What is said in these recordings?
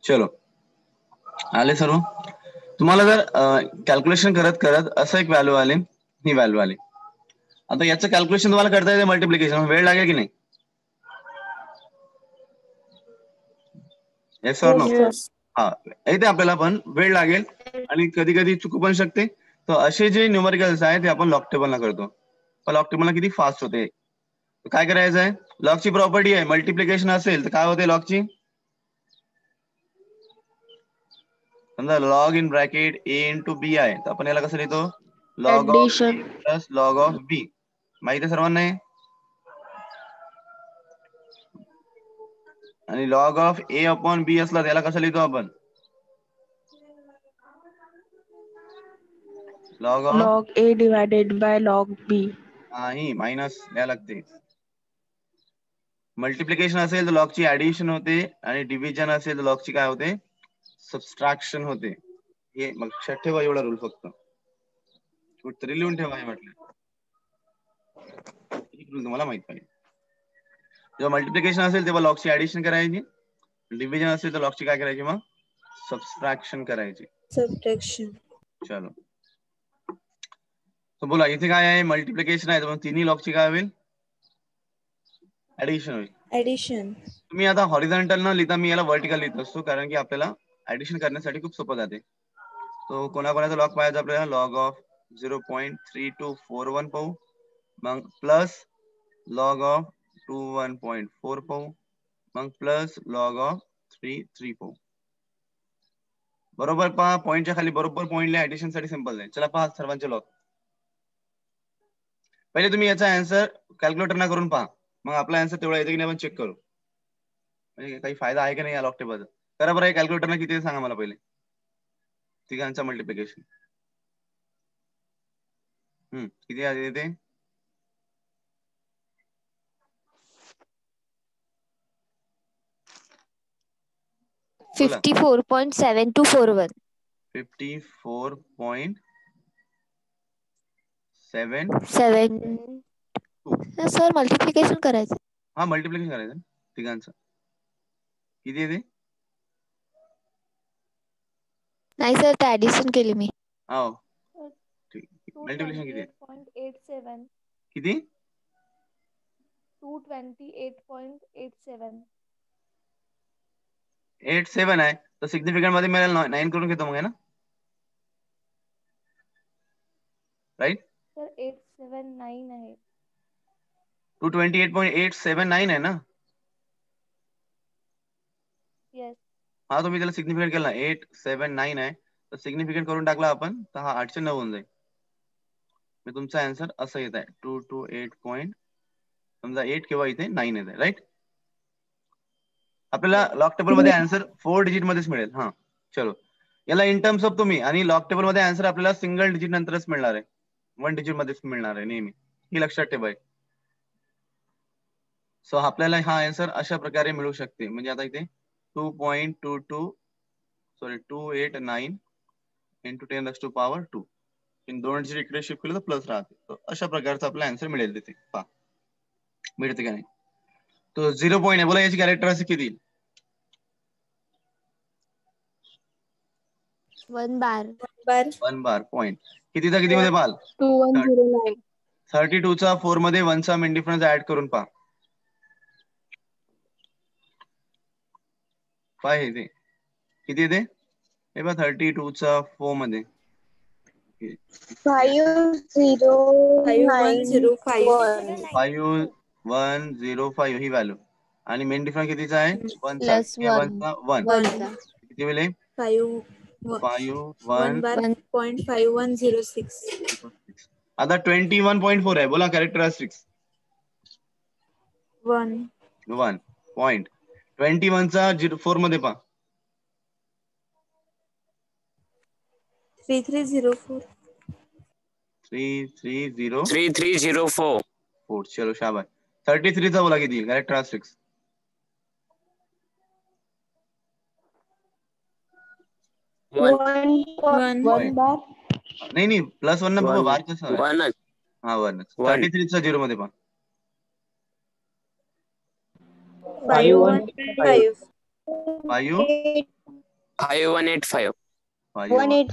चलो आले सर्व. तुम्हाला जर कॅल्क्युलेशन करत करत असं एक व्हॅल्यू आली, ही व्हॅल्यू आली. आता याचं कॅल्क्युलेशन तुम्हाला करता येते मल्टिप्लिकेशन, वेळ लागेल की नाही? Yes or no? हा, इथे आपल्याला पण वेळ लागेल आणि कधी कधी चुकू पण शकते. तर असे जे न्यूमरिकल्स आहेत ते आपण लॉग टेबलला करतो. पण लॉग टेबलला किती फास्ट होते. काय करायचं आहे, लॉगची प्रॉपर्टी आहे मल्टिप्लिकेशन असेल तर काय होते लॉगची, समजा log in bracket A into B आहे तर आपण याला कसं लिहितो, log of A plus log of B. माहिती आहे सर्वांना? आणि log of A upon B असला त्याला कसं लिहितो आपण, log A divided by log B. नाही, मायनस द्यायला लागते. मल्टिप्लिकेशन असेल तर लॉगची ऍडिशन होते आणि डिव्हिजन असेल तर लॉगची काय होते, सबस्ट्रॅक्शन होते. हे लक्षात ठेवा, एवढा रूल फक्त कुठतरी लिहून ठेवा. हे म्हटलं रूल तुम्हाला माहित पाहिजे. जेव्हा मल्टिप्लिकेशन असेल तेव्हा लॉगची ऍडिशन करायची, डिव्हिजन असेल तर लॉगची काय करायची, मग सबस्ट्रॅक्शन करायची. Subtraction. चलो तर बोला, इथे काय आहे, मल्टिप्लिकेशन आहे तर तिन्ही लॉगची काय होईल, ऍडिशन होईल. Addition. तुम्ही आता हॉरिझॉन्टल न लिहिता मी याला व्हर्टिकल लिहित असतो, कारण की आपल्याला ऍडिशन करण्यासाठी खूप सोपं जाते. तो कोणाकोणाचा लॉग पाहिजे आपल्याला, लॉग ऑफ 0.3241 पाहू, मग प्लस लॉग ऑफ 21.4 पाहू, मग प्लस लॉग ऑफ 3 पाहू. बरोबर पहा, पॉईंटच्या खाली बरोबर पॉईंटला ऍडिशन साठी सिंपल आहे. चला पहा सर्वांचे लॉग. पहिले तुम्ही याचा आन्सर कॅल्क्युलेटर ना करून पहा, मग आपला आन्सर तेवढा येते की नाही आपण चेक करू. म्हणजे काही फायदा आहे की नाही या लॉग टेबलचा. करा बरं, कॅल्क्युलेटरला किती सांगा मला पहिले, तिघांचा मल्टिप्लिकेशन. किती आहे ते, 54.7241. 54.7. सर मल्टिप्लिकेशन करायचं. हा, मल्टिप्लिकेशन करायचं तिघांचं. किती आहे ते, नाही सर, ते ऍडिशन केली मी. हो ठीक. मल्टिप्लिकेशन किती आहे, 228.87. किती, 228.87. 87 आहे तर सिग्निफिकंट मध्ये मला 9 करून घेतो मग, आहे ना, राईट. सर 879 आहे. 228.879 आहे ना. येस. हा, तुम्ही त्याला सिग्निफिकंट केला 879 आहे तर सिग्निफिकंट करून टाकला आपण तर हा 809 होऊन जाईल. मी तुमचा आन्सर असं येत आहे 228. समजा 8 किंवा इथे 9 येत आहे, राईट. आपल्याला लॉग टेबल मध्ये आन्सर 4 डिजिट मध्येच मिळेल. हा चलो, याला इन टर्म्स ऑफ तुम्ही, आणि लॉग टेबल मध्ये आन्सर आपल्याला सिंगल डिजिट नंतरच मिळणार आहे, 1 डिजिट मध्येच मिळणार आहे नेहमी, ही लक्षात ठेवाय. सो आपल्याला हा आन्सर अशा प्रकारे मिळू शकते. म्हणजे आता इथे 2.289 इंटू 10⁻²2 इन 2 डिजिट इकडे शिफ्ट केलं तर प्लस राहते. अशा प्रकारचा आपला आन्सर मिळेल तिथे. पहा मिळते का नाही. तो 0 पॉईंट आहे, बोला याची कॅरेक्टरिस्टिक किती, 1 बार. 1 बार पॉईंट. कितीचा किती मध्ये पाल, 2109. 32 चा 4 मध्ये 1 चा मिन डिफरन्स ऍड करून पहा. काय येते, किती येते, हे बघा 32 चा 4 मध्ये 5105 ही व्हॅल्यू, आणि मेन डिफरन्स कितीचा आहे, 1 चा. प्लस 1. 1 किती मिळेल, 1.5106. आता 21.4 आहे, बोला कॅरेक्टरिस्टिक्स. 1 पॉईंट. 21 चा 4 मध्ये पहा, 3304. 3304. चलो शाबाश. 33 चा बोला किती कॅरेक्टरिस्टिक्स, One. Point. नाही +1 ना बाबा, बार कसं आहे? 1च. हा 1. One. 33 चा 0 मध्ये पहा. 5 1 5. 5 5185. 5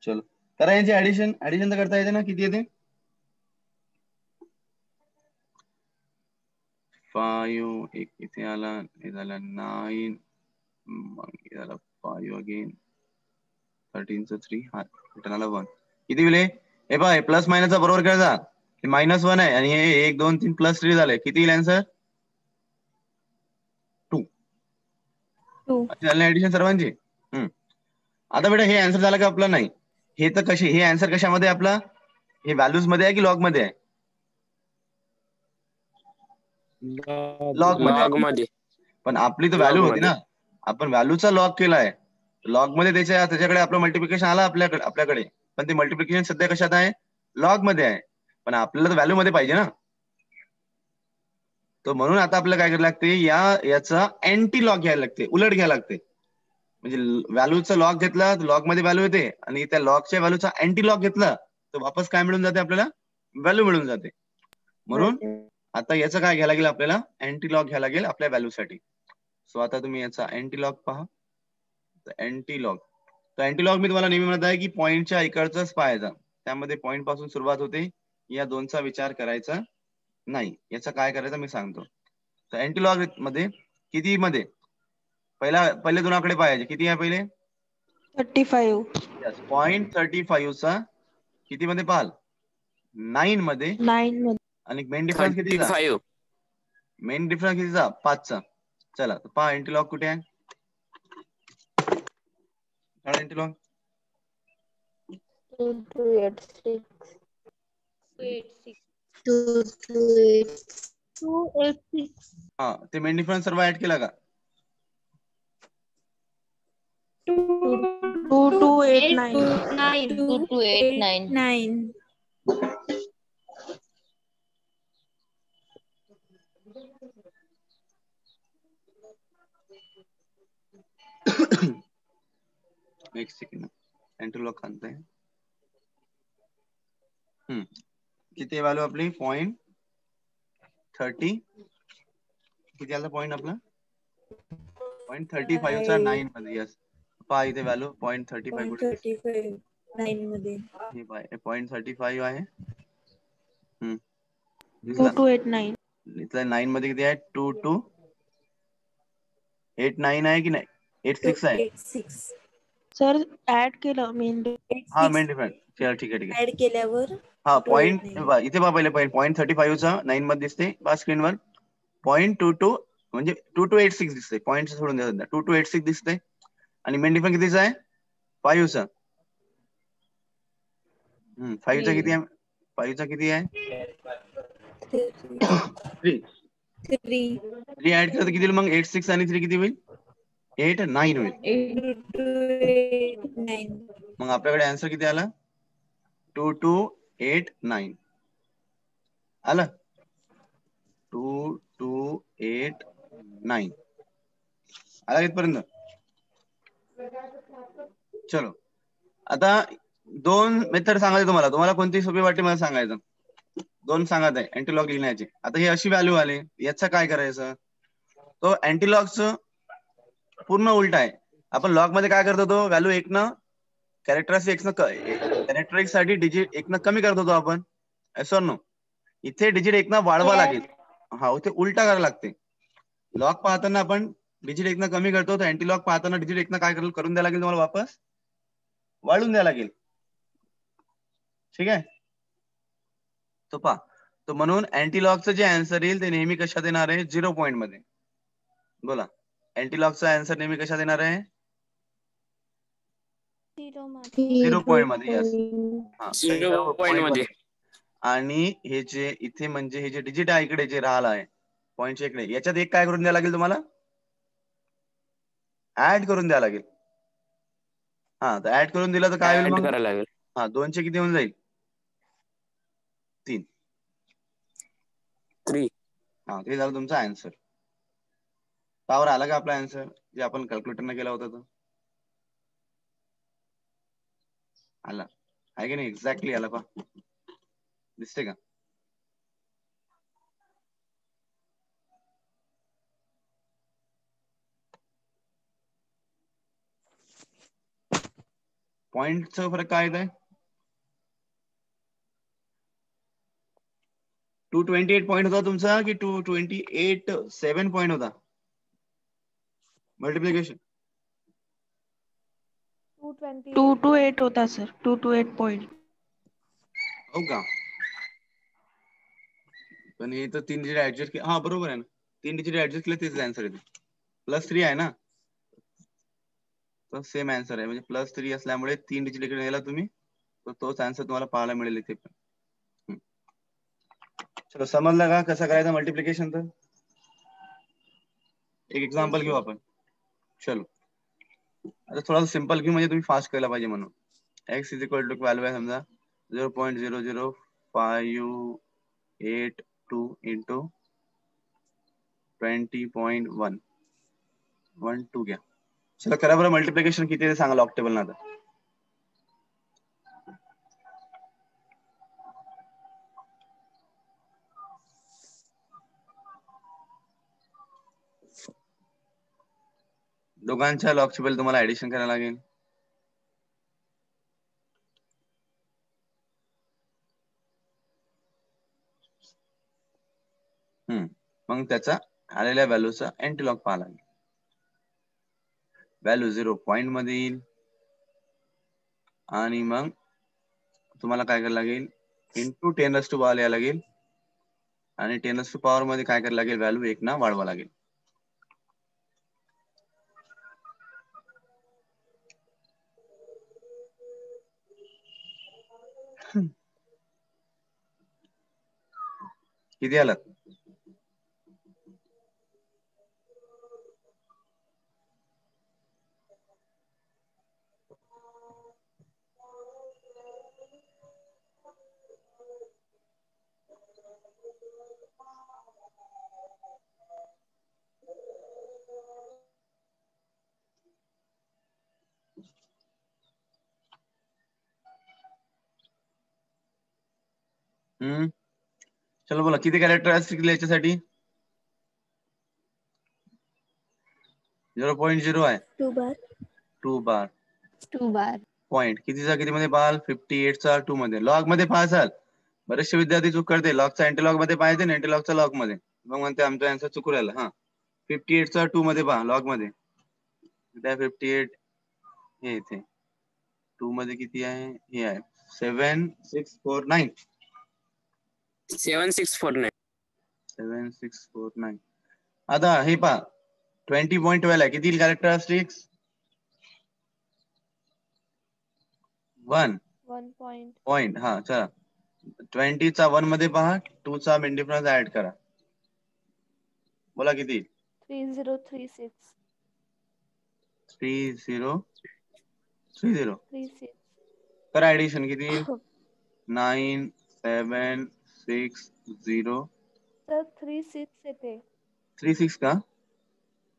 चलो करा यांची ऍडिशन तर करता येते ना, किती येते? 5 एक इथे आला, हे झालं 9, मग हे झालं 5 अगेन, 13 चं 3, हा रिटर्न आला 1. किती होईल हे पहा, प्लस मायनसचा बरोबर करायचा. -1 आहे आणि हे 1 2 3 +3 झाले. किती येईल आन्सर? 2. 2. झाले ऍडिशन सर्वांची. आता बेटा हे आन्सर झालं का आपलं? नाही, हे तर कशी, हे आन्सर कशामध्ये आपला, हे व्हॅल्यूज मध्ये आहे की लॉग मध्ये आहे? लॉग मध्ये. Log मध्ये. पण आपली तर Log व्हॅल्यू होती मध्ये. ना, आपण व्हॅल्यूचा लॉग केलाय. लॉग मध्ये त्याच्याकडे आपलं मल्टिप्लिकेशन आला आपल्याकडे, पण ते मल्टिप्लिकेशन सध्या कशात आहे? लॉग मध्ये आहे. पण आपल्याला तर व्हॅल्यू मध्ये पाहिजे ना. तर म्हणून आता आपल्याला काय करायला लागते, याचा अँटी लॉग घ्यायला लागते, उलट घ्यायला लागते. म्हणजे व्हॅल्यूचा लॉग घेतला तर लॉग मध्ये व्हॅल्यू येते, आणि त्या लॉगच्या व्हॅल्यूचा अँटी लॉग घेतला तर वापस काय मिळून जाते आपल्याला? व्हॅल्यू मिळून जाते. म्हणून आता याचं काय घ्यायला लागेल आपल्याला? अँटी लॉग घ्यायला लागेल आपल्या व्हॅल्यू साठी. सो आता तुम्ही याचा अँटी लॉग पहा. अँटी लॉग, तर अँटी लॉग मी तुम्हाला नेहमी म्हणत आहे की पॉईंटच्या इकडचाच पाहायचा. त्यामध्ये पॉईंट पासून सुरुवात होते, या दोनचा विचार करायचा नाही. याचा काय करायचं मी सांगतो. तर अँटी लॉग मध्ये किती मध्ये, पहिले दोन आकडे पाहायचे. किती आहे पहिले? 35. यस, 0.35 चा किती मध्ये पाहाल? 9 मध्ये. 9 मध्ये. आणि मेन डिफरन्स कितीचा? 35. मेन डिफरन्स कितीचा? 5 चा. चला पहा अँटी लॉग कुठे आहे? Anti log 2 2 8 6. 2 2 8 6. हा, ते मेन डिफरन्स सर्व ऍड केला का? 2 2 8 9. 2 2 8 9. 9. एक सेकंड, अँटी लॉग सांगते. किती व्हॅल्यू आपली? 0.30. किती आला पॉईंट आपला? 0.35 चा 9 मध्ये. यस, पहा इथे व्हॅल्यू 0.35 कुठे? 0.35 9 मध्ये. हे पाय 0.35 आहे. 2 2 8 9. इथला 9 मध्ये किती आहे? 2 2 8 9 आहे की नाही? 8 6 आहे. 8 6. सर ऍड केलं मेन. हा, मेन डिफरन्स. चल ठीक आहे. ऍड केल्यावर हा 2 पॉईंट 8 9. इथे पहा पहिले 0.35 चा 9 मध्ये दिसते बा स्क्रीनवर. 0.22 म्हणजे 2286 दिसते. पॉईंट सोडून द्या सध्या. 2286 दिसते. आणि मेन डिफरन्स कितीचा आहे? 5 चा. 5 चा किती आहे? 5 चा किती आहे? 3. 3 ऍड केलं तर किती होईल मग? 8 6 आणि 3 किती होईल? 8 9 होईल. 8 8 9. मग आपल्याकडे आन्सर किती आला? 2289 आलं. 2289 आला इथपर्यंत. चलो आता 2 मेथड सांगायचं तुम्हाला कोणती सोपी वाटते मला सांगायचं. 2 सांगत आहे अँटीलॉग लिहिण्याचे. आता ही अशी व्हॅल्यू आली, याचं काय करायचं? तो अँटीलॉगचं पूर्ण उलट आहे. आपण लॉग मध्ये काय करत होतो? व्हॅल्यू 1 न कॅरेक्टरिस्टिक साठी डिजिट 1 न कमी करत होतो आपण. असं नो, इथे डिजिट 1 न वाढवा लागेल. हा, इथे उलटा करायला लागते. लॉग पाहताना आपण डिजिट 1 न कमी करतो, तर अँटीलॉग पाहताना डिजिट 1 न काय करून द्यायला लागेल तुम्हाला? वापस वाढून द्यायला लागेल. ठीक आहे. तो पहा, तो म्हणून अँटीलॉगचं जे आन्सर येईल ते नेहमी कशात येणार आहे? 0 पॉईंट मध्ये. बोला, अँटीलॉगचा आन्सर नेहमी कशात येणार आहे? 0 पॉईंट मध्ये. यस, हा 0 पॉईंट मध्ये. आणि हे जे इथे म्हणजे हे जे डिजिट आहे इकडे जे राहिला आहे पॉईंटच्या इकडे, याच्यात एक काय करून द्यायला लागेल तुम्हाला? ऍड करून द्यायला लागेल. हा, तर ऍड करून दिलं तर काय होईल ऍड मग? करायला लागेल. हा, 2 चे किती होऊन जाईल? 3. 3. हा, ते झालं तुमचा आन्सर. त्यावर आला का आपला आन्सर जे आपण कॅल्क्युलेटरने केला होता तो? आला आहे की नाही? एक्झॅक्टली आला पा, दिसते का? पॉइंटचा फरक काय आहे? 228 पॉइंट होता तुमचा की 228.7 पॉइंट होता मल्टिप्लिकेशन? 228. 228 होता सर, 228 पॉइंट. हो का? पण हे तर 3 डिजिट ऍडजस्ट केले. हा बरोबर आहे ना, 3 डिजिट ऍडजस्ट केले तेच आन्सर येते. +3 आहे ना, तर सेम आन्सर आहे. म्हणजे +3 असल्यामुळे 3 डिजिट इकडे नेला तुम्ही, तर तोच आन्सर तुम्हाला पाहायला मिळेल इथे पण. चलो, समजलं का कसं करायचं मल्टिप्लिकेशन? तर एक एक्झाम्पल घेऊ आपण. चलो आता थोडा सिंपल घेऊ, म्हणजे तुम्ही फास्ट करायला पाहिजे म्हणून. x is equal to value आहे समजा 0.00582 इंटू 20.112 घ्या. चला करा बरं मल्टिप्लिकेशन किती आहे सांगा लॉग टेबल ना. आता दोघांच्या लॉग टेबल तुम्हाला ऍडिशन करायला लागेल. मग त्याचा आलेल्या व्हॅल्यूचा एंटीलॉग पाहा लागेल. व्हॅल्यू 0 पॉइंट मध्ये येईल आणि मग तुम्हाला काय करायला लागेल, इंटू 10⁻² यायला लागेल आणि 10⁻⁴ मध्ये काय करायला लागेल, व्हॅल्यू 1 ना वाढवा लागेल. किती आलं? चलो बोला किती कॅरेक्टर असतील याच्यासाठी? 0.0 आहे. 2 बार. 2 बार. 2 बार. पॉइंट कितीचा किती मध्ये पाहाल? 58चा 2 मध्ये. लॉग मध्ये पाहाल. बरेचसे विद्यार्थी चूक करते, लॉगचा अँटीलॉग मध्ये पाहायचे ना, अँटीलॉगचा लॉग मध्ये, मग म्हणते आमचा आन्सर चुकू राहिला. 58चा 2 मध्ये पहा, लॉग मध्ये. त्या 58 हे इथे 2 मध्ये किती आहे? हे आहे 7649. 7649. 7649. आता हे पहा 20.12 आहे. किती कॅरेक्टरिस्टिक्स? 1 पॉइंट. हा चला 20चा 1 मध्ये पहा, 2चा मिन डिफरन्स ऍड करा. बोला किती? 3036. 3036. करा ऍडिशन किती? 9760. सर 36 येते. 36 का?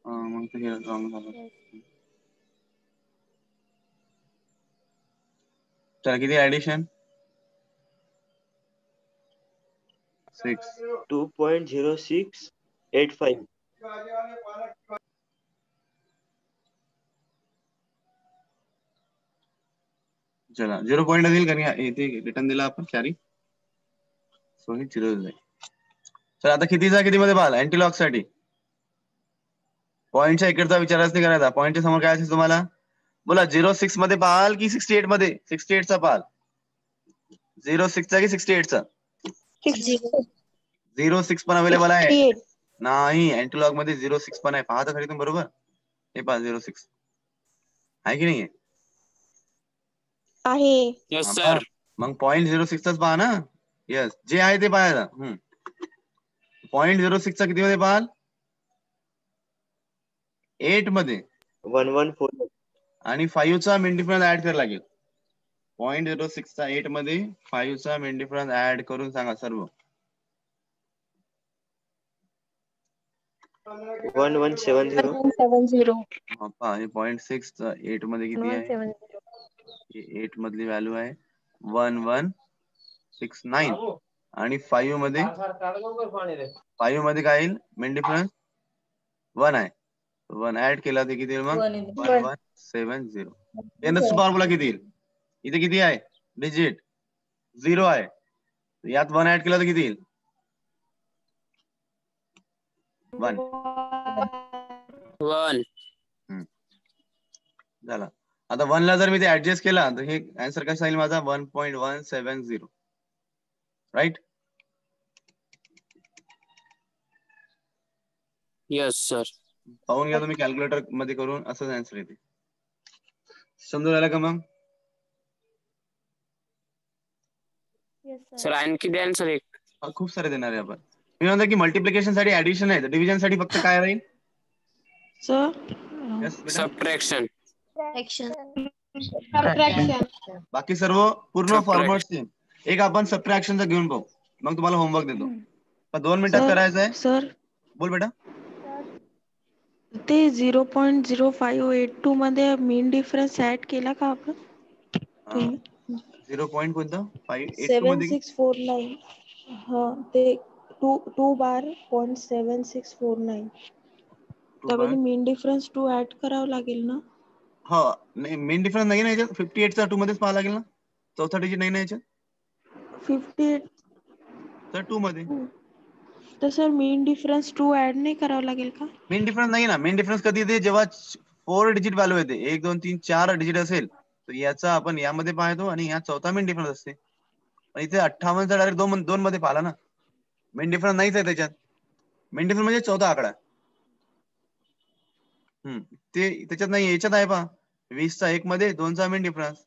मग ते रॉंग झालं. Yes. चला किती ऍडिशन? 6. 2.0685. चला 0 पॉइंट देईल कारण इथे रिटर्न दिला आपण कॅरी, सो हे 0 जाईल. चला आता कितीचा किती मध्ये पाहाल अँटीलॉग साठी? पॉइंटच्या इकडचा विचारच नाही करायचा. पॉइंटच्या समोर काय असेल तुम्हाला? बोला 06 मध्ये पाहाल की 68 मध्ये? 68 चा पाहाल. 06 चा की 68 चा? 06 पण अवेलेबल आहे. 68. नाही, अँटीलॉग मध्ये 06 पण आहे. पहा तर खरी तुम्ही बरोबर. हे पहा 06 आहे की नाही? आहे. Yes, sir. मग पॉइंट 06 चाच पहा ना. येस, जे आहे ते पाहायचं. पॉइंट 06 चा किती मध्ये पाहाल? 8 मध्ये. 114. आणि 5 चा मिन डिफरन्स ऍड करायला लागेल. 0.06 चा 8 मध्ये 5 चा मिन डिफरन्स ऍड करून सांगा सर्व. 1170. 170. हे 0.6 चा 8 मध्ये किती आहे? 8 मधली व्हॅल्यू आहे 1169 आणि 5 मध्ये काय येईल मेन डिफरन्स 1 आहे 1 ऍड केला तर किती येईल मग 1170 टेन बोला किती येईल इथे किती आहे डिजिट 0 आहे यात 1 ऍड केला तर किती येईल 1 1. झाला आता 1 ला जर मी ते ऍडजस्ट केला तर हे आन्सर कसा येईल माझा 1.170 राईट Yes, sir. पाहून घ्या तुम्ही कॅल्क्युलेटर मध्ये करून असंच आन्सर येते समजून आलं का मग येस सर सर. आणखी द्या सर एक. खूप सारे देणार आहे आपण मी म्हणतो की मल्टिप्लिकेशन साठी ऍडिशन आहे डिव्हिजन साठी फक्त काय राहील सर यस बेटा सबट्रॅक्शन. बाकी सर्व पूर्ण Subtract. फॉर्मॅट सेम एक आपण सबट्रॅक्शनचा घेऊन पाहू मग तुम्हाला होमवर्क देतो तर 2 मिनिटात करायचं आहे सर बोल बेटा ते 0.0582 मध्ये मीन डिफरन्स ऍड केला का आपण 0 पॉईंट कोणतं 582 सेवन मध्ये सिक्स फोर नाईन हा ते 2 बार.7649 त्यामध्ये मीन डिफरन्स 2 ऍड करावं लागेल ना हा नाही मेन डिफरन्स नाही ना याच्यात 58 चा 2 मध्येच पाहावं लागेल ना चौथा डिजिट नाही ना याच्यात 58 तर 2 मध्ये तर सर मीन डिफरन्स 2 ऍड नाही करावं लागेल का मेन डिफरन्स नाही ना मेन डिफरन्स कधी येते जेव्हा 4 डिजिट व्हॅल्यू येते 1 2 3 4 डिजिट असेल तर याचा आपण यामध्ये पाहतो आणि या चौथा मेन डिफरन्स असते पण इथे 58 चा डायरेक्ट 2 मध्ये पाहिला ना मेन डिफरन्स नाहीच आहे त्याच्यात मेन डिफरन्स म्हणजे चौथा आकडा ते त्याच्यात नाही याच्यात आहे पहा 20 चा 1 मध्ये 2 चा मेन डिफरन्स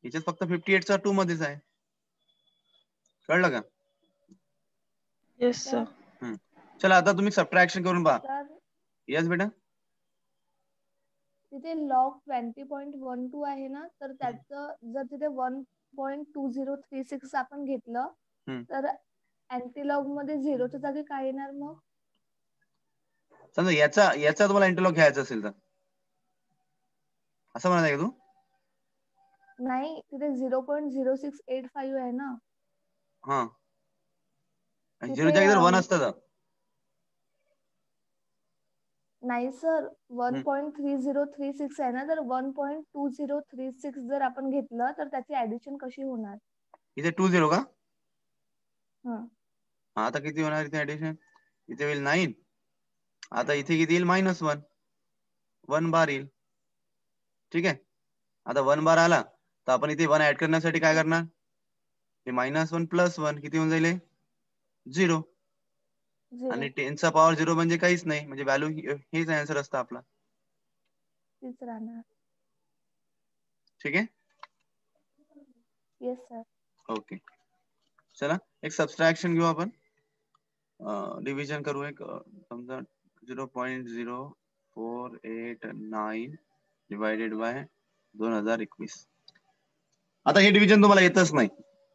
याच्यात फक्त 58 चा 2 मध्येच आहे कळलं का येस सर चला आता तुम्ही सबट्रॅक्शन करून पहा सर यस बेटा तिथे लॉग 20.12 आहे ना तर त्याचं जर तिथे 1.2036 आपण घेतलं तर अँटीलॉग मध्ये 0च्या जागी काय येणार मग समजा याचा तुम्हाला इंटरलॉक घ्यायचा असेल तर असं म्हणायचं का तू नाही तिथे 0.0685 आहे ना हा तिथे, 0 च्या जर 1 असतं तर नाही सर 1.3036 आहे ना तर 1.2036 जर आपण घेतलं तर त्याची ऍडिशन कशी होणार इथे 20 का हं. आता किती होणार इथे ऍडिशन इथे होईल 9 आता इथे किती येईल -1 1 बार येईल ठीक आहे आता 1 बार आला तर आपण इथे 1 ऍड करण्यासाठी काय करणार हे -1 + 1 किती होऊन जाईल 0 आणि 10 चा पॉवर 0 म्हणजे काहीच नाही म्हणजे व्हॅल्यू हेच आन्सर असतं आपला तीच राहणार ठीक आहे येस सर ओके चला एक सबट्रॅक्शन घेऊ आपण डिव्हिजन करू एक समजा 0.0489 डिवायडेड बाय 2021 आता हे डिव्हिजन तुम्हाला येतच नाही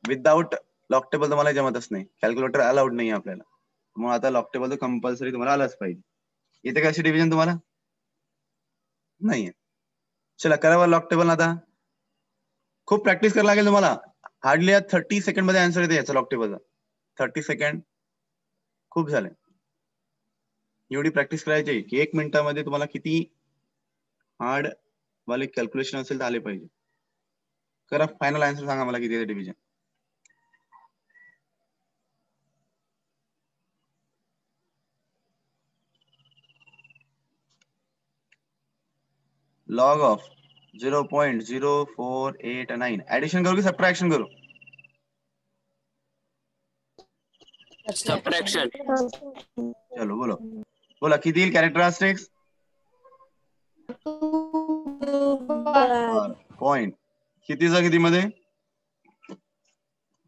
विदाउट लॉक टेबल तुम्हाला जमतच नाही कॅल्क्युलेटर अलाउड नाही आपल्याला मग आता लॉक टेबल कंपल्सरी तुम्हाला आलंच पाहिजे येते का अशी डिव्हिजन तुम्हाला नाहीये चला करावं लॉक टेबल आता खूप प्रॅक्टिस करायला लागेल तुम्हाला हार्डली 30 सेकंड मध्ये आन्सर येते याचा लॉक टेबलचा 30 सेकंड खूप झाले एवढी प्रॅक्टिस करायची की 1 मिनिटामध्ये तुम्हाला किती हार्ड वाले कॅल्क्युलेशन असेल तर आले पाहिजे करा फायनल आन्सर सांगा मला किती डिव्हिजन लॉग ऑफ 0.0489 ऍडिशन करू की सबट्रॅक्शन करू सबट्रॅक्शन. चलो बोलो बोला किती येईल कॅरेक्टरिस्टिक्स पॉइंट कितीचा किती मध्ये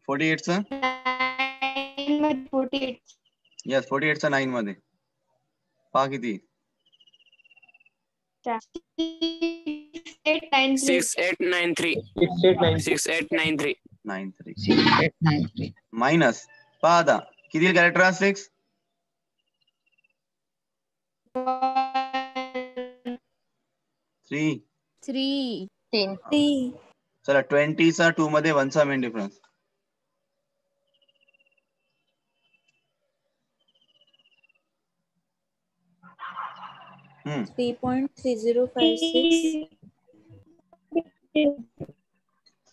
48 चा यस 48 चा 9 मध्ये पहा किती 6893 93 मायनस पहा आता किती येईल कॅरेक्टरिस्टिक्स 3 10. चला 20चा 2 मध्ये 1चा मेन डिफरन्स. हम्म 3.3056.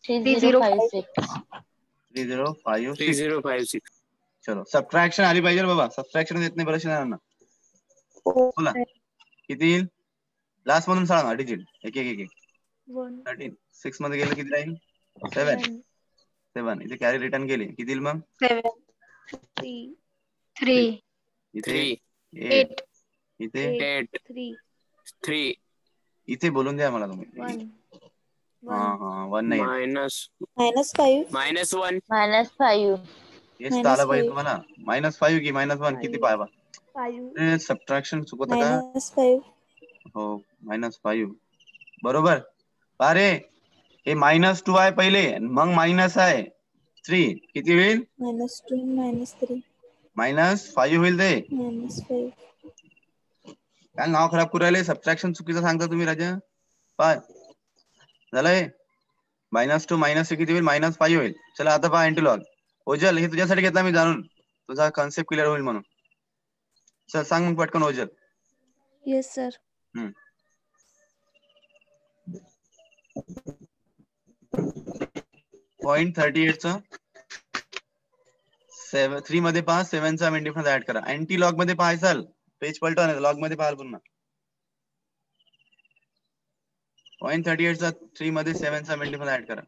3056. 3056. 3056. चलो सबट्रॅक्शन आली पाहिजे बाबा. सबट्रॅक्शन येत नाही बरं शिनारांना. बोला किती येईल? लास्ट मधून सांगा डिजिट. एक एक एक एक. 13. 6 मध्ये गेलं किती राहील? 7. 7. इथे कॅरी रिटर्न केली किती येईल मग? 3. इथे 3. 8. इथे 8. 3. इथे बोलून द्या मला तुम्ही. हा 1 नाही. -1. -5. -1. -5. हेच तर आलं पाहिजे तुम्हाला. -5 की -1 किती पाहा. सबट्रॅक्शन चुकत का? -5. हो -5 बरोबर. अरे हे -2 आहे पहिले मग मायनस आहे 3 किती होईल? -2 -3 -5 होईल ते. -5. काय नाव खराब करू राहिले. सबट्रॅक्शन चुकीचं सांगता तुम्ही राजा. 5 झालंय. -2 -3 किती होईल? -5 होईल. चला आता पहा एंटीलॉग. ओजल हे तुझ्यासाठी घेतला मी जाणून. तुझा कॉन्सेप्ट क्लिअर होईल म्हणून. चल सांग मग पटकन ओजल. Yes sir. 0.38चा 3 मध्ये पहा 7चा मेन डिफरन्स ऍड करा. अँटी लॉग मध्ये पाहायचाल पेज पलटा नाही लॉग मध्ये पाहाल पुन्हा. 0.38चा 3 मध्ये 7चा मेन डिफरन्स ऍड करा.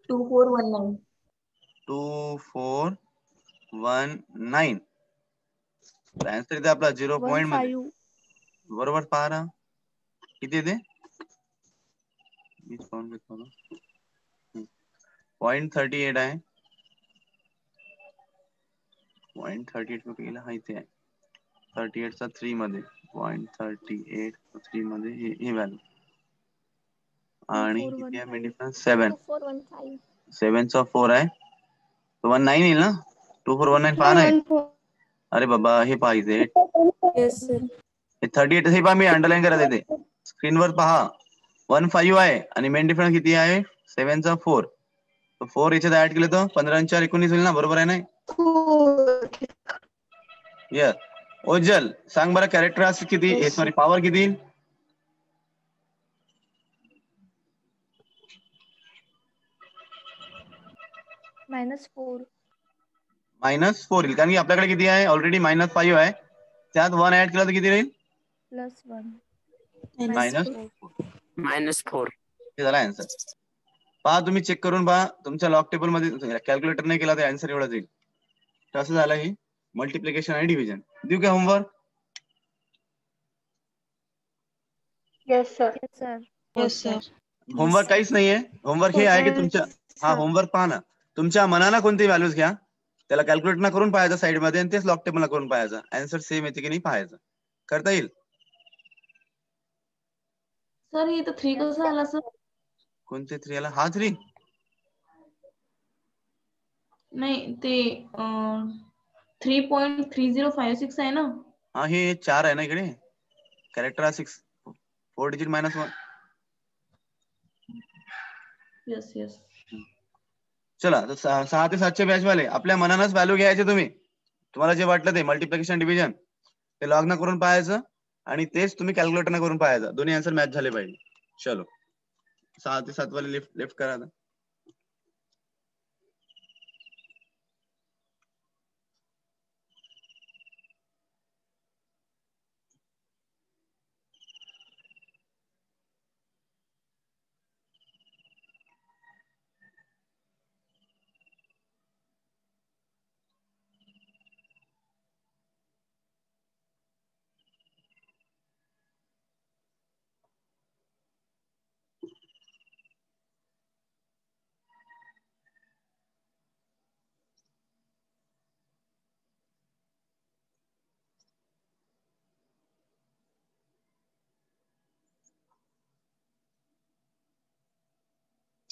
2419. 2419. आन्सर इथे आपला 0 पॉइंट मध्ये 15. बरोबर पहा ना किती येते. 0.38 आहे. 0.38 कुठे गेला? हा इथे आहे. 38चा 3 मध्ये 0.38 3 मध्ये ही व्हॅल्यू आणि किती आहे मेन डिफरन्स? 7. 7चा 4 आहे. तो 19 येईल ना? 2419 पहा ना. अरे बाबा हे पाहिजे. Yes, sir. हे 38 हे पहा मी अंडरलाईन करत येते स्क्रीनवर पहा. 15 आहे आणि मेन डिफरन्स किती आहे? 7चा 4. तो 4 याच्यात ऍड केलं तर 15 आणि 4 19 होईल ना. बरोबर आहे ना? यस. ओजल सांग बरं कॅरेक्टरिस्टिक किती सॉरी पॉवर किती? -4. -4 येईल कारण की आपल्याकडे किती आहे ऑलरेडी -5 आहे. त्यात 1 ऍड केलं तर किती राहील? +1. -4. हे झाला आन्सर. पहा तुम्ही चेक करून पहा तुमच्या लॉक टेबल मध्ये कॅल्क्युलेटर नाही केला तर आन्सर एवढा येईल. कसं झालं ही मल्टिप्लिकेशन आणि डिव्हिजन. देऊ का homework? Yes, sir. Yes, sir. Homework काहीच नाहीये. होमवर्क हे आहे की तुमच्या हा होमवर्क पहा ना तुमच्या मनाला कोणती व्हॅल्यूज घ्या त्याला कॅल्क्युलेटर करून पाहायचं साइड मध्ये आणि तेच लॉक टेबल करून पाहायचं. आन्सर सेम येते की नाही पाहायचं. करता येईल? सर हे तर 3 कसं आला सर? कोणते 3 आला? हा 3 नाही ते 3.3056 आहे ना. हा हे 4 आहे ना इकडे. Characteristics 4 digit -1. Yes yes. चला 6 ते 7चे बॅच वाले आपल्या मनानच व्हॅल्यू घ्यायचे तुम्ही. तुम्हाला जे वाटलं ते मल्टिप्लिकेशन डिव्हिजन ते लॉग न करून पाहायचं आणि तेच तुम्ही कॅल्क्युलेटर न करून पाहायचं. दोन्ही आन्सर मॅच झाले पाहिजे. चलो 6 ते 7 वाले लेफ्ट करा आता.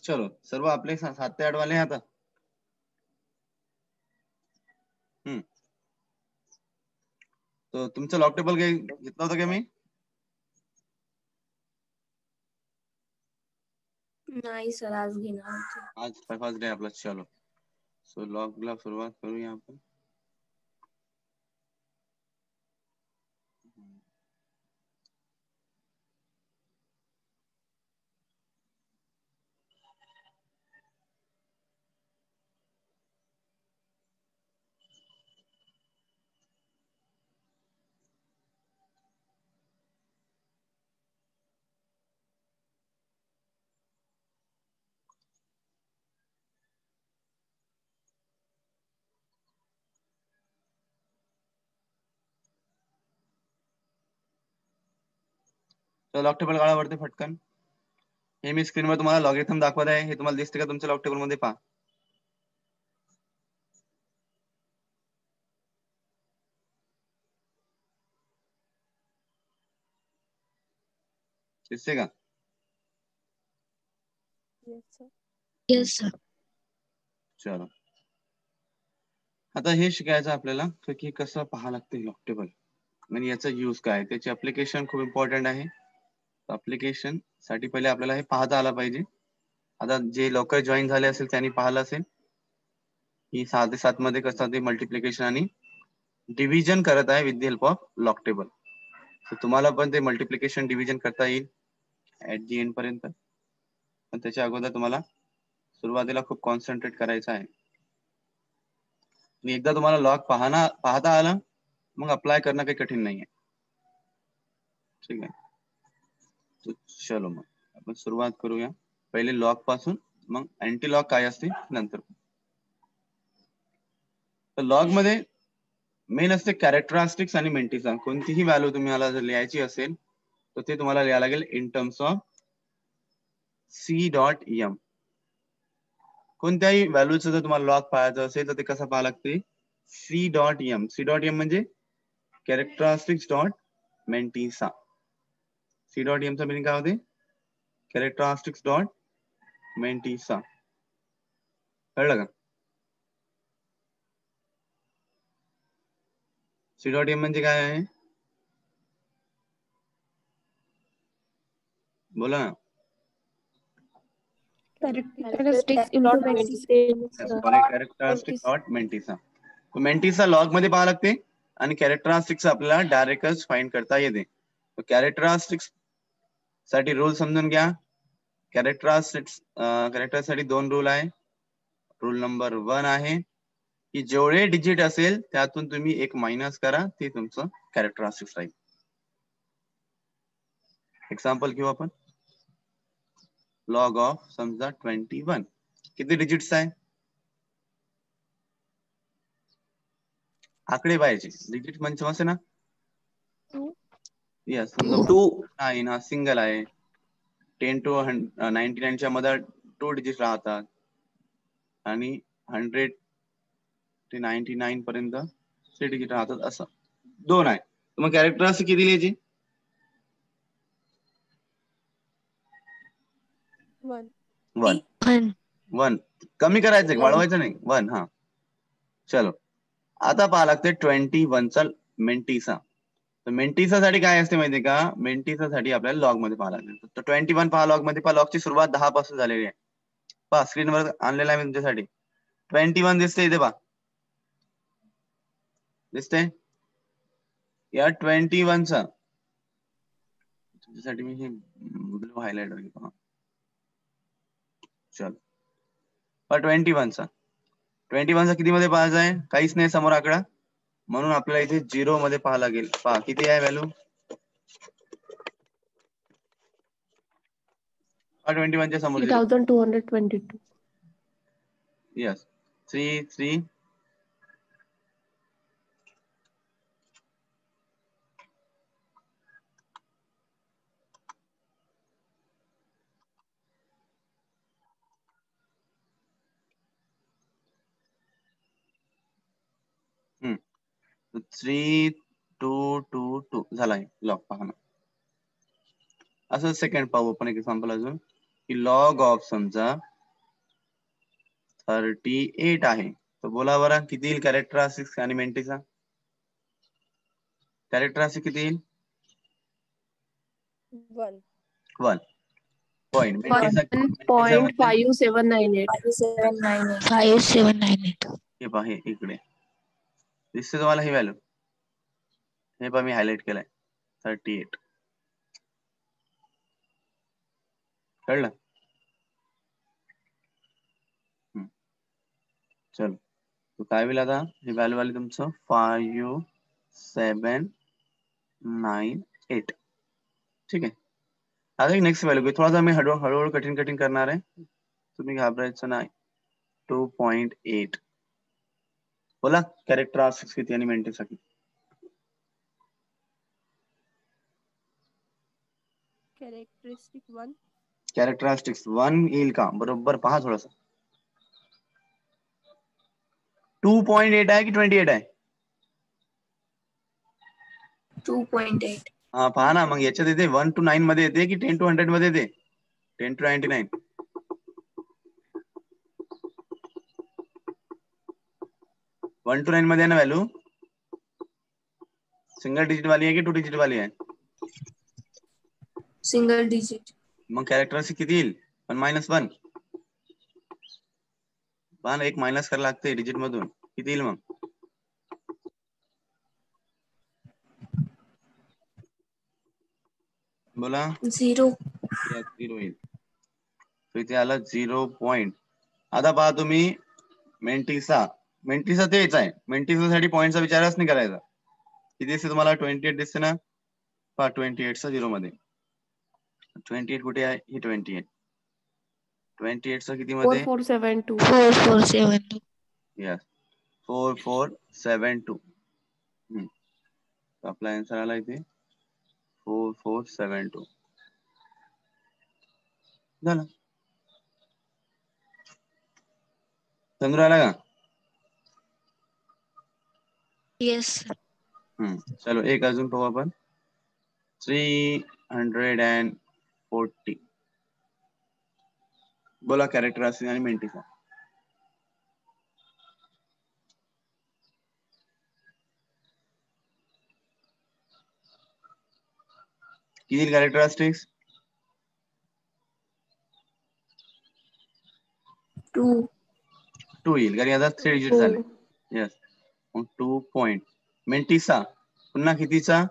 चलो सर्व आपले 7 ते 8 वाले हैं आता. तो तुमचं लॉक टेबल घेतलं होतं का मी? नाही सर आज घेणार होते. आज फर्स्ट डे आपला. चलो सो लॉगला सुरुवात करूया आपण. तर लॉग टेबल काढावरती फटकन. हे मी स्क्रीनवर तुम्हाला लॉगरिथम दाखवत आहे. हे तुम्हाला दिसते का तुमच्या लॉग टेबल मध्ये? पहा. दिसते का? Yes sir. चलो आता हे शिकायचं आपल्याला की कसं पाहा लागते लॉग टेबल आणि याचा यूज काय. त्याची अप्लिकेशन खूप इम्पॉर्टंट आहे. अप्लिकेशन साठी पहिले आपल्याला हे पाहता आलं पाहिजे. आता जे लवकर जॉईन झाले असेल त्यांनी पाहिलं असेल की 6 ते 7 मध्ये कसं ते मल्टिप्लिकेशन आणि डिव्हिजन करत आहे with the help of log table. तर तुम्हाला पण ते मल्टिप्लिकेशन डिव्हिजन करता येईल ऍट दी एंड पर्यंत. पण त्याच्या अगोदर तुम्हाला सुरुवातीला खूप कॉन्सन्ट्रेट करायचं आहे. आणि एकदा तुम्हाला लॉग पाहता आला मग अप्लाय करणं काही कठीण नाहीये. ठीक आहे. तो चलो मग आपण सुरुवात करूया पहिले लॉग पासून, मग अँटी लॉग काय असते नंतर. तर लॉग मध्ये मेन असते कॅरेक्टरिस्टिक्स आणि मेंटिसा. कोणतीही व्हॅल्यू तुम्हाला जर लिहायची असेल तर ते तुम्हाला लिहायला लागेल इन टर्म्स ऑफ C.M. कोणत्याही व्हॅल्यूचं जर तुम्हाला लॉग पाहायचं असेल तर ते कसं पाहावं लागते? C.M. C.M म्हणजे कॅरेक्टरिस्टिक्स डॉट मेंटिसा. C.M चा मिनिंग काय होते? Characteristics dot mantissa. कळलं का? C.M म्हणजे काय आहे? बोला ना. Characteristics into Mentis. Characteristics dot mantissa. Mantissa log मध्ये पाहावं लागते आणि कॅरेक्टरिस्टिक्स आपल्याला डायरेक्टच फाइंड करता येते. कॅरेक्टरिस्टिक्स साठी रूल समजून घ्या. कॅरेक्टर साठी 2 रूल आहे. रूल नंबर 1 आहे की जेवढे डिजिट असेल त्यातून तुम्ही एक मायनस करा, ते तुमचं कॅरेक्टरिस्टिक्स राहील. एक्झाम्पल घेऊ आपण. लॉग ऑफ समजा 21 किती डिजिट्स आहे? आकडे पाहिजे. डिजिट म्हणजे समजते ना? यस. समजा 9 हा सिंगल आहे. 10 to 99 च्या मध्ये 2 डिजिट राहतात आणि 100 ते 99 पर्यंत 3 डिजिट राहतात. असं 2 आहे. मग कॅरेक्टरिस्टिक किती लिहायची? 1. कमी करायचं, वाढवायचं नाही. 1. हा चलो आता पाहा लागते 21 चा मेंटिसा. तर मेंटिसा साठी काय असते माहितीये का? मेंटिसा साठी आपल्याला लॉग मध्ये पाहावं लागेल. तर 21 पहा लॉग मध्ये. पहा लॉगची सुरुवात 10 पासून झालेली आहे. पहा स्क्रीनवर आणलेला आहे मी तुमच्यासाठी. 21 दिसते इथे. पहा दिसते या 21 चा. तुमच्यासाठी मी हे ब्लू हायलाइटर घेतो. हा चल पहा 21 चा. 21 चा किती मध्ये पाहायचं आहे? काहीच नाही समोर आकडा, म्हणून आपल्याला इथे 0 मध्ये पाहावं लागेल. पहा किती आहे व्हॅल्यू? 21 च्या समोर 3222. यस 3. हम्म 3222 झालाय लॉग. पहा ना. असं सेकंड पाहू आपण एक एक्झाम्पल अजून की लॉग ऑफ समजा 38 आहे. तर बोला बरं किती येईल कॅरेक्टरिस्टिक्स आणि मेंटिसा? कॅरेक्टरिस्टिक किती येईल? 1. पॉईंट 1.5798. 5798. हे पहा हे इकडे दिसते तुम्हाला ही व्हॅल्यू. हे पहा मी हायलाइट केलंय 38. कळलं? चलो तो काय होईल आता हे व्हॅल्यू आली तुमचं 5798. ठीक आहे. आता एक नेक्स्ट व्हॅल्यू थोडासा मी हळूहळू कठीण करणार आहे, तुम्ही घाबरायचं नाही. 2.8. बोला कॅरेक्टरिस्टिक्स किती आणि मेंटेसा किती? कॅरेक्टरिस्टिक्स 1 येईल का? बरोबर पहा थोडंसं. 2.8 आहे की 28 आहे? 2.8. हा पहा ना, मग याच्यात येते 1 to 9 मध्ये येते की 10 to 100 मध्ये येते? 10 to 99. 1 to 9 मध्ये आहे ना व्हॅल्यू? सिंगल डिजिट वाली आहे की 2 डिजिट वाली आहे? Single digit. मग कॅरेक्टरिस्टिक किती येईल? 1 - 1. पहा ना, एक मायनस करायला लागते डिजिट मधून. किती येईल मग? बोला. 0. 0 येईल. तो इथे आला 0 पॉइंट. आता पहा तुम्ही मेंटिसा तेच आहे. मेंटिसा साठी पॉईंटचा विचारच नाही करायचा. किती दिसते तुम्हाला? 28 दिसते ना? पहा 28 चा 0 मध्ये. 28 कुठे आहे? ही 28. 28 चा किती मध्ये? 4472. 4472. यस 4472. आपला आन्सर आला इथे 4472. झालं. समजून आला का? येस. चलो एक अजून पाहू आपण. 340. बोला कॅरेक्टरिस्टिक आणि मेंटिसा. किती कॅरेक्टरिस्टिक्स? 2. 2 येईल कारण याचा 3 डिजिट झाले. यस. मग 2 पॉइंट. मेंटिसा पुन्हा कितीचा?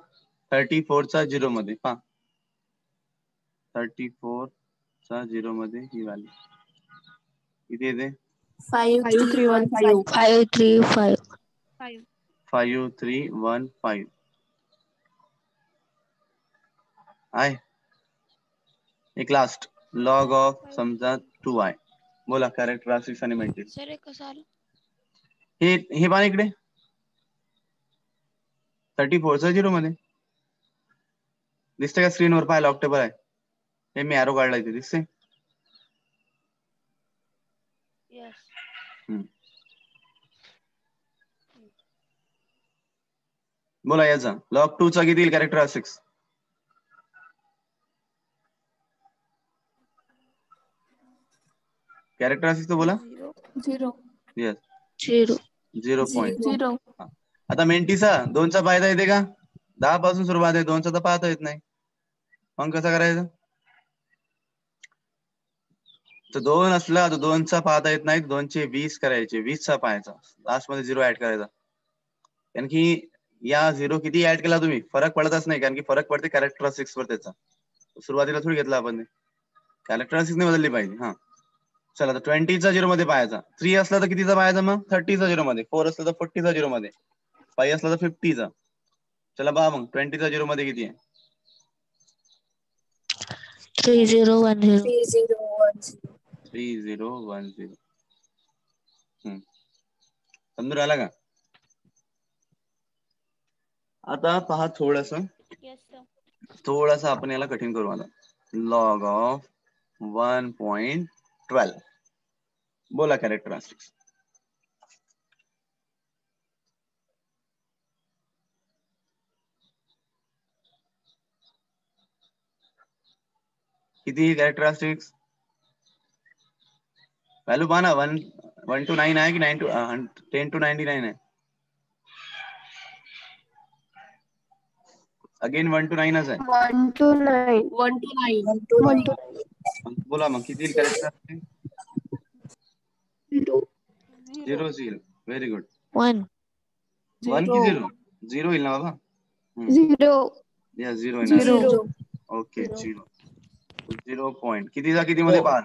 34 चा 0 मध्ये. पहा 34 चा 0 मध्ये ही व्हॅल्यू किती येते? 5315. 535. 5315 आहे. एक लास्ट लॉग ऑफ समजा 2 आहे. बोला कॅरेक्टरिस्टिक्स आणि मेंटिसा. सर कसं आलं? हे पहा इकडे 34 चा 0 मध्ये दिसते का? स्क्रीनवर पाहायला ऑक्टेबल आहे. हे मी एरो काढला इथे दिसते? बोला याचा लॉग 2 चा किती येईल कॅरेक्टरिस्टिक्स? कॅरेक्टरिस्टिक्स तो बोला. 0. यस 0. 0. आता मेंटिसा 2 चा पाहता येते का? 10 पासून सुरुवात आहे. 2 चा तर पाहता येत नाही. मग कसं करायचं? तर 2 असला तर 2 चा पाहता येत नाही. 2 चे 20 करायचे. 20 चा पाहायचा. लास्ट मध्ये 0 ऍड करायचा. कारण की या 0 किती ऍड केला तुम्ही फरक पडतच नाही. कारण की फरक पडते कॅरेक्टरिस्टिक्स वर त्याचा. सुरुवातीला थोडी घेतला आपण. कॅरेक्टरिस्टिक्स नाही बदलली पाहिजे. हा चला तर 20 चा 0 मध्ये पाहायचा. 3 असला तर कितीचा पाहायचा? मग 30 चा 0 मध्ये. 4 असला तर 40 चा 0 मध्ये. 5 असला तर 50 चा. चला पहा मग 20 चा 0 मध्ये किती आहे? 3010. 3010. समजून आला का? आता पहा थोडस आपण याला कठीण करू. आता लॉग ऑफ 1.12. बोला कॅरेक्टरिस्टिक्स. किती कॅरेक्टरिस्टिक्स? व्हॅल्यू पहा ना. 1 to 9 आहे की 10 to 99 आहे? अगेन 1 to 9 आहे. 1 to 9. 1 to 9. बोला मग किती येईल कॅरेक्टर? 0 0 0. Very good. 1 1 की 0? 0 येईल ना बाबा? 0 या 0 येणार. 0 ओके 0. 0 पॉईंट कितीचा किती मध्ये पाहा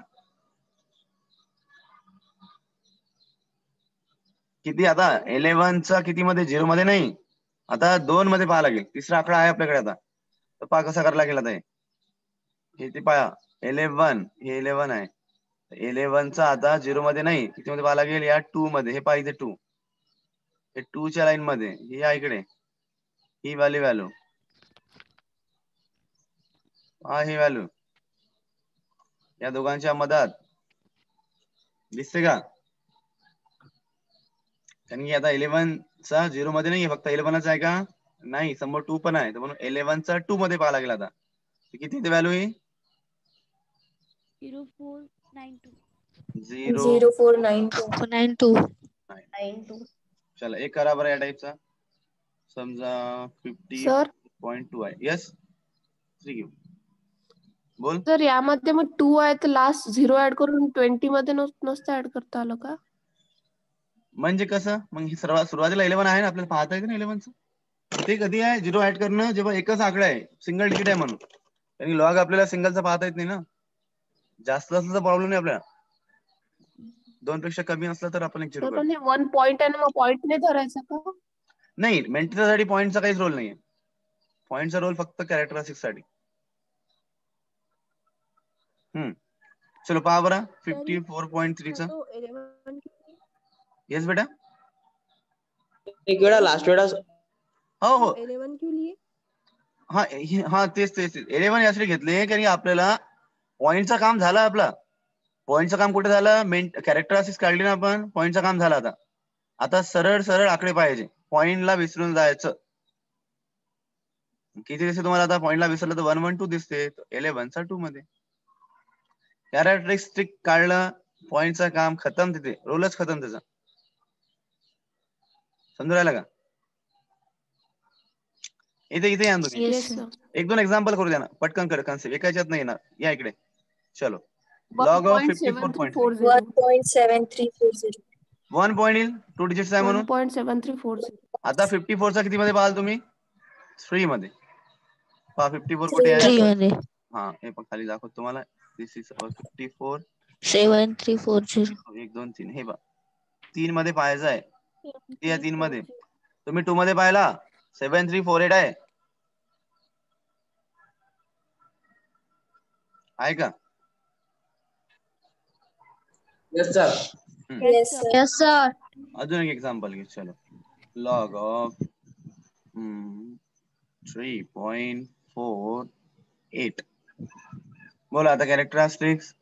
किती आता 11चा किती मध्ये 0 मध्ये नाही आता 2 मध्ये पाहा लागेल. तिसरा आकडा आहे आपल्याकडे आता तर पहा कसा करायला लागेल आता हे ते पहा 11 हे 11 आहे 11चा आता 0 मध्ये नाही किती मध्ये पाहा लागेल या 2 मध्ये हे पहा इथे 2 हे 2 च्या लाईन मध्ये ही या इकडे ही वाली व्हॅल्यू हा ही व्हॅल्यू या दोघांच्या मधात दिसते का? कारण की आता 11चा 0 मध्ये नाही फक्त 11च आहे का? नाही समोर 2 पण आहे तर म्हणून 11चा 2 मध्ये पाहा लागेल आता किती ते व्हॅल्यू ही 0 492 चला एक करा बरं या टाईपचा समजा सर 50.2 आहे. यस श्री घेऊ बोल. जर यामध्ये मग 2 आहे तर लास्ट 0 ऍड करून 20 मध्ये नसतं ऍड करता आलं का? म्हणजे कसं मग ही सुरुवातीला 11 आहे ना आपल्याला पाहता येते ना 11चं ते कधी आहे 0 ऍड करणं जेव्हा एकच आकडा आहे सिंगल डिजिट आहे म्हणून आणि लॉग आपल्याला सिंगलचा पाहता येत नाही ना जास्त असलं तर प्रॉब्लेम नाही आपल्याला 2 पेक्षा कमी असलं तर आपण 0 तर करतो. पण हे 1 पॉइंट आहे ना मग पॉइंट नाही धरायचा का? नाही मेंटेनसाठी पॉईंटचा काहीच रोल नाहीये. पॉईंटचा रोल फक्त कॅरेक्टरिस्टिक साठी. चलो पहा बरं 54.3 चा. येस बेटा एक वेळा लास्ट वेळा हो हो 11 क्यों लिए? हा तेच 11 यासाठी घेतले कारण आपल्याला पॉईंटचं काम झालं आपला पॉईंटचं काम कुठे झालं कॅरेक्टरिस्टिक्स काढली ना आपण पॉईंटचं काम झालं आता सरळ सरळ आकडे पाहिजे पॉईंटला विसरून जायचं. किती दिसते तुम्हाला आता पॉईंटला विसरलं तर 1 1 2 दिसते 11चा 2 मध्ये कॅरेक्टरिस्टिक काढलं पॉईंटचं काम खतम तिथे रोलच खतम त्याचा समजून राहिला का? इथे या तुम्ही Yes, sir. 1-2 एक्झाम्पल करू द्या ना पटकन कर कन्सेप्ट एकाच्यात नाही येणार या इकडे चलो लॉग ऑफ 54.3 1.7340 1 पॉईंट येईल 2 डिजिट्स आहे म्हणून 1.7340 आता 54 चा किती मध्ये पाहाल तुम्ही 3 मध्ये पहा 54 कुठे आहे 3 मध्ये हा हे पण खाली दाखवतो तुम्हाला दिस इज 54 7340 1 2 3 हे पहा 3 मध्ये पाहायचं आहे किती आहे 3 मध्ये तुम्ही 2 मध्ये पाहिला 7348 आहे का? Yes sir Yes, sir. अजून एक एक्झाम्पल घे चलो लॉग ऑफ 3.48 बोला आता कॅरेक्टरिस्टिक्स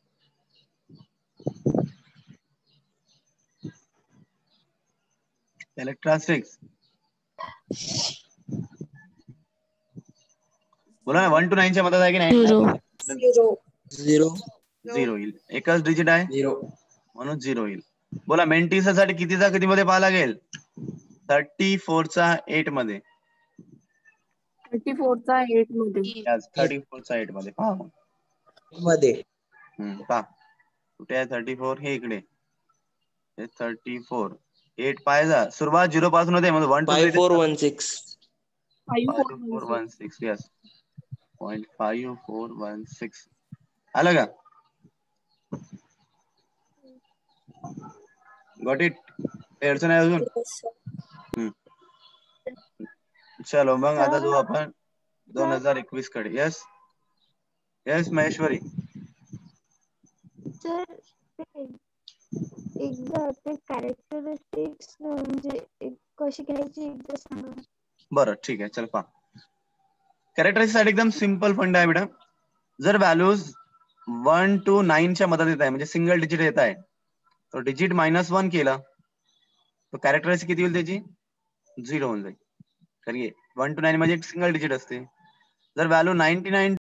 बोला ना 1 to 9 च्या मधात आहे की नाही 0 0 येईल एकच डिजिट आहे 0 म्हणून 0 येईल. बोला मेंटिसा साठी कितीचा किती मध्ये पाहा लागेल 34 चा 8 मध्ये 34 चा 8 मध्ये 34 चा 8 मध्ये पहा मध्ये पहा कुठे आहे 34 हे इकडे 34 8 पाहायचा सुरुवात 0 पासून होते म्हणजे 1 2 5416 5416 यस 0.5416 आलं का? गॉट इट अडचण आहे अजून चलो मग आता जाऊ आपण 2021 कडे. यस यस महेश्वरी सर एकदा ते कॅरेक्टरिस्टिक्स म्हणजे कशी घ्यायची एकदा सांगा. बरं ठीक आहे चल पहा कॅरेक्टरिस्टिक्स साठी एकदम सिंपल फंड आहे बेटा जर व्हॅल्यूज 1 to 9 च्या मदत येत आहे म्हणजे सिंगल डिजिट येत आहे तो डिजिट -1 केला तो कॅरेक्टरिस्टिक किती होईल त्याची 0 होऊन जाईल कारण 1 to 9 म्हणजे एक सिंगल डिजिट असते जर व्हॅल्यू 99